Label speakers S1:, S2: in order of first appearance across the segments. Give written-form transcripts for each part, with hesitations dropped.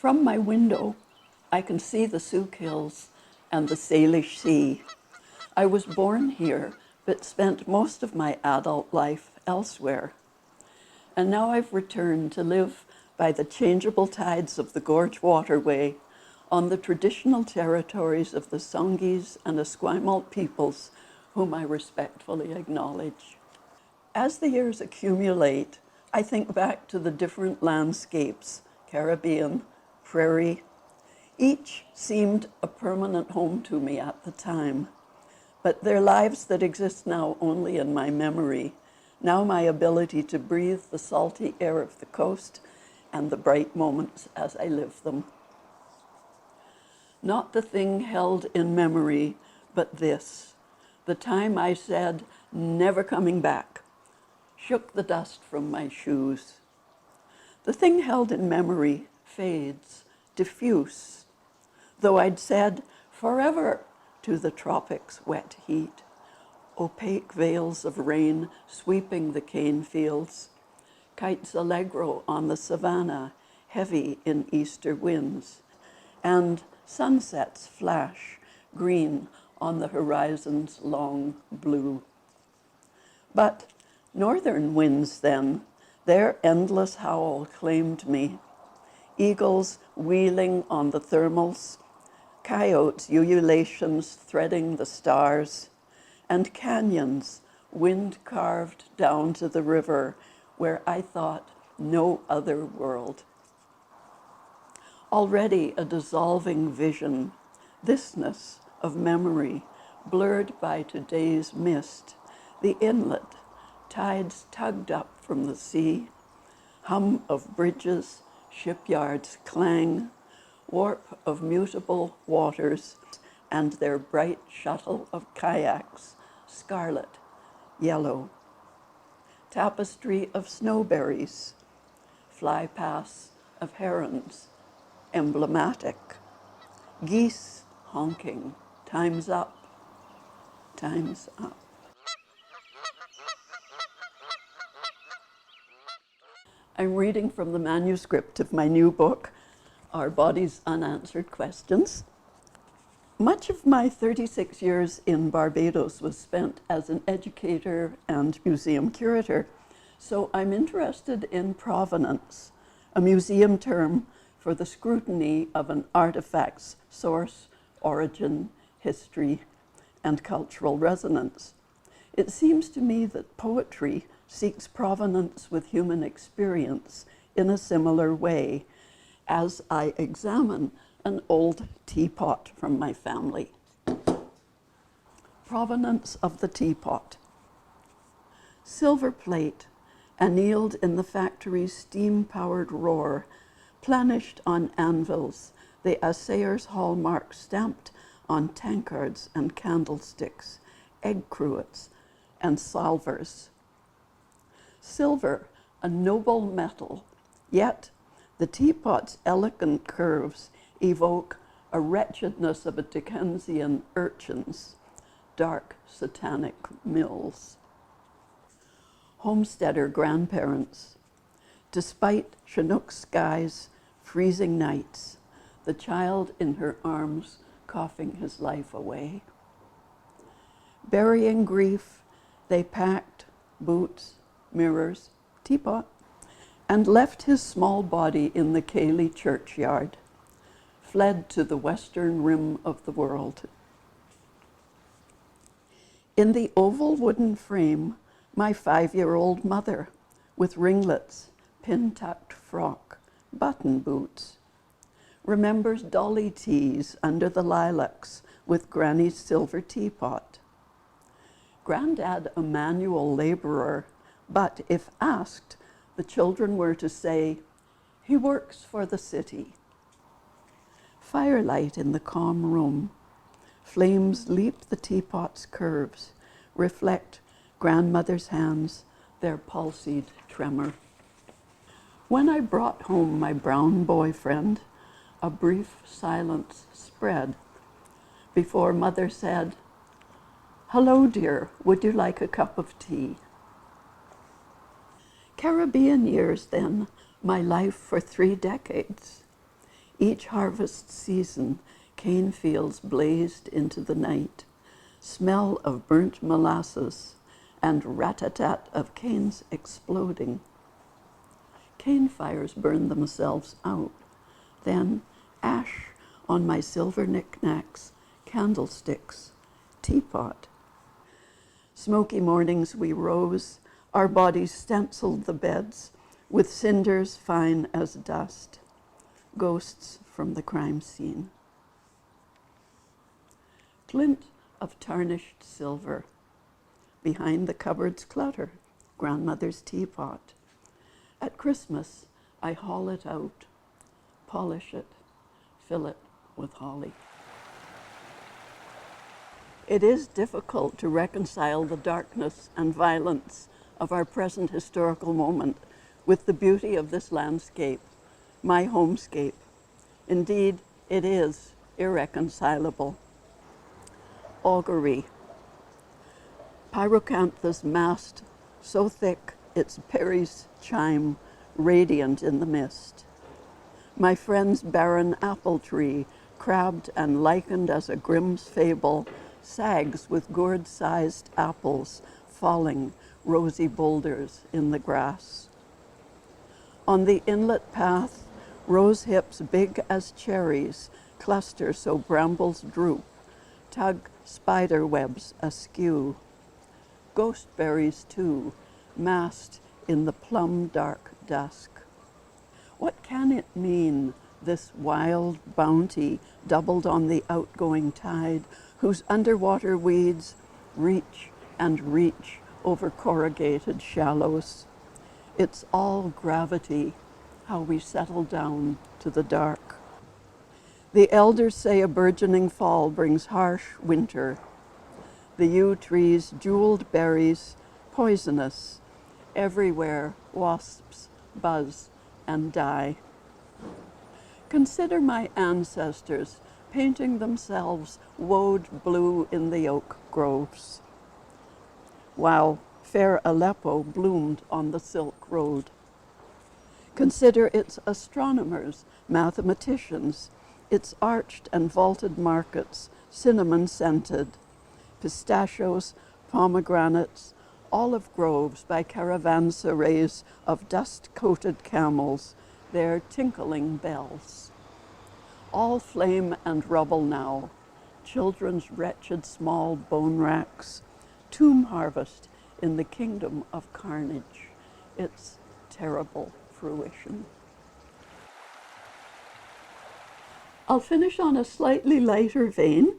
S1: From my window, I can see the Sook Hills and the Salish Sea. I was born here, but spent most of my adult life elsewhere. And now I've returned to live by the changeable tides of the Gorge Waterway on the traditional territories of the Songees and Esquimalt peoples, whom I respectfully acknowledge. As the years accumulate, I think back to the different landscapes, Caribbean, prairie. Each seemed a permanent home to me at the time, but they're lives that exist now only in my memory, now my ability to breathe the salty air of the coast and the bright moments as I live them. Not the thing held in memory, but this, the time I said, never coming back, shook the dust from my shoes. The thing held in memory fades, diffuse, though I'd said forever to the tropics' wet heat, opaque veils of rain sweeping the cane fields, kites allegro on the savannah, heavy in Easter winds, and sunsets flash green on the horizon's long blue. But northern winds then, their endless howl claimed me. Eagles wheeling on the thermals, coyotes' ululations threading the stars, and canyons wind-carved down to the river where I thought no other world. Already a dissolving vision, thisness of memory, blurred by today's mist, the inlet, tides tugged up from the sea, hum of bridges, shipyards clang, warp of mutable waters, and their bright shuttle of kayaks, scarlet, yellow. Tapestry of snowberries, fly paths of herons, emblematic. Geese honking, time's up, time's up. I'm reading from the manuscript of my new book, Our Bodies Unanswered Questions. Much of my 36 years in Barbados was spent as an educator and museum curator, so I'm interested in provenance, a museum term for the scrutiny of an artifact's source, origin, history, and cultural resonance. It seems to me that poetry seeks provenance with human experience in a similar way as I examine an old teapot from my family. Provenance of the teapot. Silver plate, annealed in the factory's steam-powered roar, planished on anvils, the assayer's hallmark stamped on tankards and candlesticks, egg cruets, and salvers. Silver, a noble metal, yet the teapot's elegant curves evoke a wretchedness of a Dickensian urchin's dark satanic mills. Homesteader grandparents. Despite Chinook skies, freezing nights, the child in her arms coughing his life away. Burying grief, they packed boots, mirrors, teapot, and left his small body in the Cayley churchyard, fled to the western rim of the world. In the oval wooden frame, my 5-year-old mother, with ringlets, pin-tucked frock, button boots, remembers dolly teas under the lilacs with Granny's silver teapot. Granddad a manual laborer, but if asked, the children were to say, "He works for the city." Firelight in the calm room. Flames leap the teapot's curves, reflect grandmother's hands, their palsied tremor. When I brought home my brown boyfriend, a brief silence spread before mother said, "Hello, dear, would you like a cup of tea?" Caribbean years then, my life for 3 decades. Each harvest season, cane fields blazed into the night, smell of burnt molasses, and rat-a-tat of canes exploding. Cane fires burned themselves out. Then ash on my silver knickknacks, candlesticks, teapot. Smoky mornings we rose, our bodies stenciled the beds with cinders fine as dust, ghosts from the crime scene. Glint of tarnished silver. Behind the cupboard's clutter, grandmother's teapot. At Christmas, I haul it out, polish it, fill it with holly. It is difficult to reconcile the darkness and violence of our present historical moment with the beauty of this landscape, my homescape. Indeed, it is irreconcilable. Augury. Pyrocanthus mast, so thick its Perry's chime, radiant in the mist. My friend's barren apple tree, crabbed and lichened as a Grimm's fable, sags with gourd-sized apples falling, rosy boulders in the grass. On the inlet path, rose hips big as cherries cluster so brambles droop, tug spider webs askew. Ghost-berries, too, massed in the plum-dark dusk. What can it mean, this wild bounty doubled on the outgoing tide, whose underwater weeds reach and reach over corrugated shallows? It's all gravity, how we settle down to the dark. The elders say a burgeoning fall brings harsh winter. The yew tree's jeweled berries, poisonous. Everywhere wasps buzz and die. Consider my ancestors painting themselves woad blue in the oak groves, while fair Aleppo bloomed on the Silk Road. Consider its astronomers, mathematicians, its arched and vaulted markets, cinnamon-scented, pistachios, pomegranates, olive groves by caravanserais of dust-coated camels, their tinkling bells. All flame and rubble now, children's wretched small bone racks, tomb harvest in the kingdom of carnage, its terrible fruition. I'll finish on a slightly lighter vein.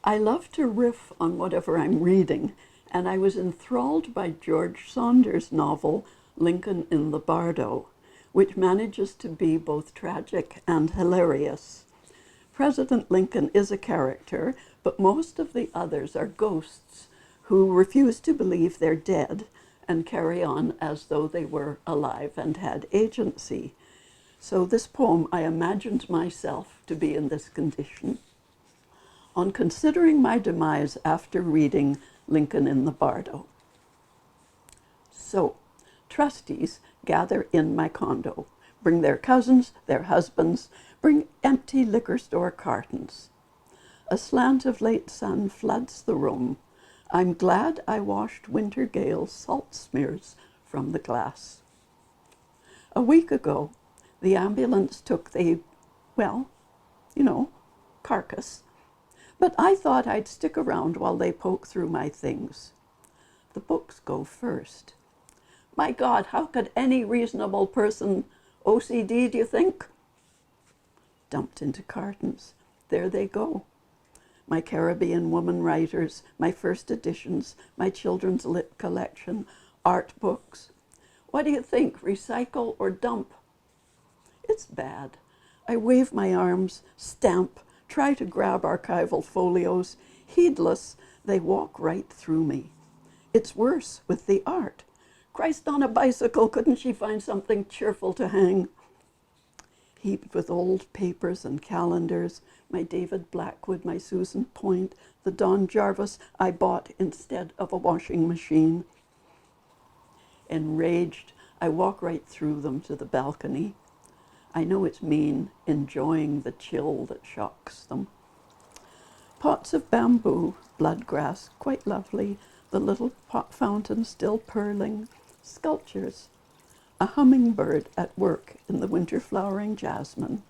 S1: I love to riff on whatever I'm reading, and I was enthralled by George Saunders' novel, Lincoln in the Bardo, which manages to be both tragic and hilarious. President Lincoln is a character, but most of the others are ghosts who refuse to believe they're dead and carry on as though they were alive and had agency. So this poem, I imagined myself to be in this condition. On considering my demise after reading Lincoln in the Bardo. So, trustees gather in my condo, bring their cousins, their husbands, bring empty liquor store cartons. A slant of late sun floods the room. I'm glad I washed winter gale's salt smears from the glass. A week ago, the ambulance took the, carcass. But I thought I'd stick around while they poke through my things. The books go first. My God, how could any reasonable person OCD, do you think? Dumped into cartons. There they go. My Caribbean woman writers, my first editions, my children's lit collection, art books. What do you think, recycle or dump? It's bad. I wave my arms, stamp, try to grab archival folios. Heedless, they walk right through me. It's worse with the art. Christ on a bicycle, couldn't she find something cheerful to hang? Heaped with old papers and calendars, my David Blackwood, my Susan Point, the Don Jarvis I bought instead of a washing machine. Enraged, I walk right through them to the balcony. I know it's mean, enjoying the chill that shocks them. Pots of bamboo, bloodgrass, quite lovely, the little pot fountain still purling, sculptures, a hummingbird at work in the winter flowering jasmine.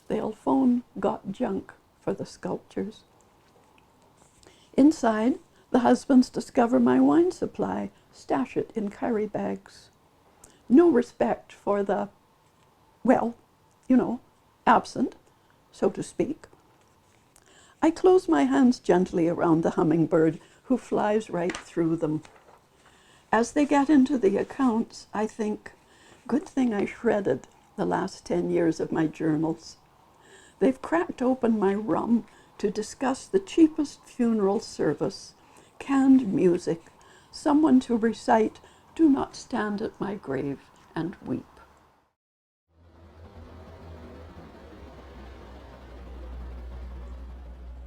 S1: They'll phone got junk for the sculptures. Inside, the husbands discover my wine supply, stash it in curry bags. No respect for the, well, absent, so to speak. I close my hands gently around the hummingbird who flies right through them. As they get into the accounts, I think, good thing I shredded the last 10 years of my journals. They've cracked open my rum to discuss the cheapest funeral service, canned music, someone to recite, "Do not stand at my grave and weep."